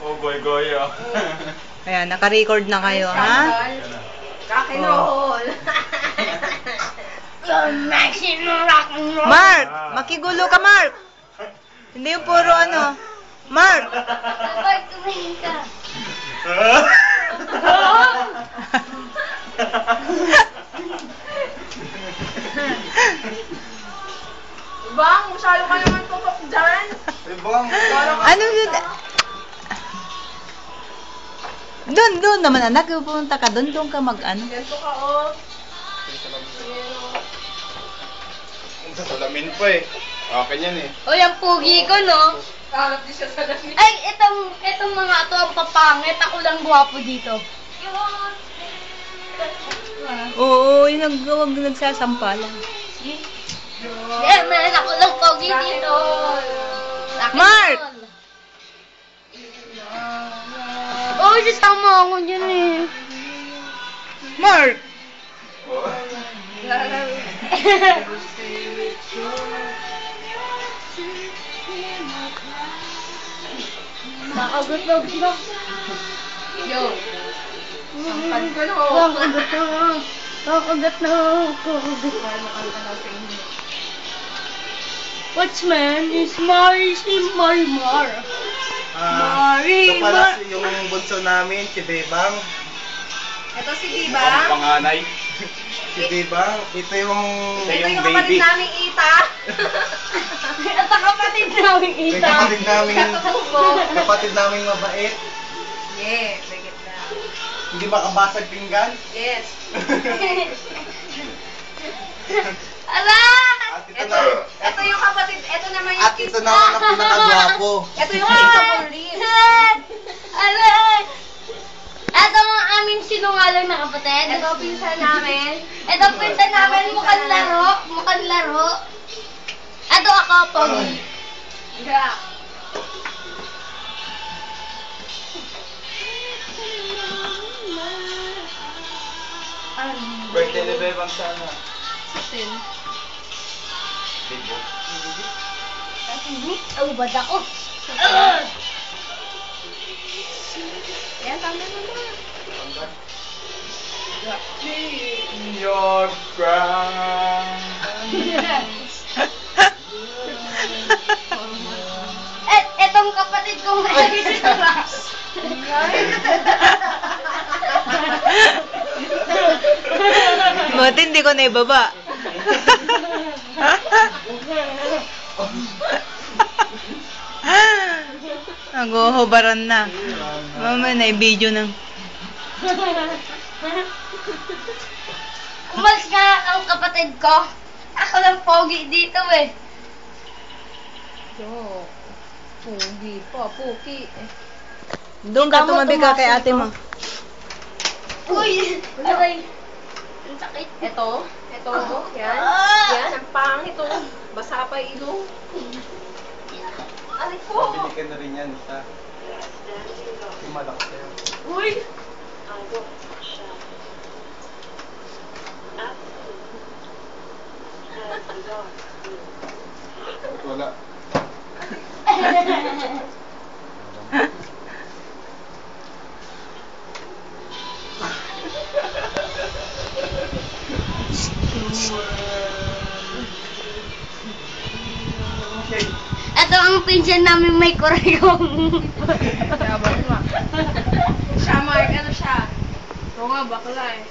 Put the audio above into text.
Oh, goy-goy, oh. Ayan, naka-record na kayo, ha? Rock and roll. Mark! Makigulo ka, Mark! Hindi yung puro ano. Mark! Dapat tumingin ka. Bang, masyado ka naman tutok dyan. Ano yun? Doon naman, anak. Pupunta ka doon ka mag-ano. Ganito ka, oh. Sa salamin pa eh. Akin yan eh. O, yung pugi ko, no? Kalap di siya sa lamin. Ay, itong mga to ang papangit. Ako lang gwapo dito. Oo, yung nagsasampalan. Eh, man, ako lang pogi dito. Mark! Oh, sasama ako dyan eh. Mark! Nakagot na ako. Yo. Sangkan ka, no? Nakagot na. Nakagot na ako. What's man is Mari si Marimar. Ito pala yung bunso namin, si Bebang. Ito si Mukhang Diba. panganay. Si Bebang, ito yung Ito yung kapatid naming Ita. At ang kapatid namin yung Ita. kapatid naming mabait. Yes, legit na. Hindi makabasag pinggan. Yes. Ala! At Ito yung kapatid, ito naman yung at ito naman ang pinakagwapo. Ito yung Tito Police. Ala! Ito ang aming sinungaling na kapatid. Ito pinsan namin. Ito pinsan namin, mukhang laro. Mukhang laro. Ito ako, Pogi. Yeah. Birthday ni Bebang sana. 16. Bibo. Oh, bad ako. Yan, tama na. In your crown. Etong kapatid kong si Ross. Buti hindi ko na ibaba. Nag-uhubaran na. Mama, na-video na. Umalis nga ang kapatid ko. Ako lang pogi dito eh. Yo. Pugi pa, puki. Doon ka, tumabi ka kay ate mo. Uy! Aray! Ang sakit. Ito. Yan. Yan, ang pangit ito. Basa pa yung ilong. Aray ko. Pabili ka na rin yan isa. Yung malaki sa'yo. Uy! Wala. Ito ang pinsan namin may kurayong. Yabang nga. Siya, Mark. Ano siya? Oo nga, bakla eh.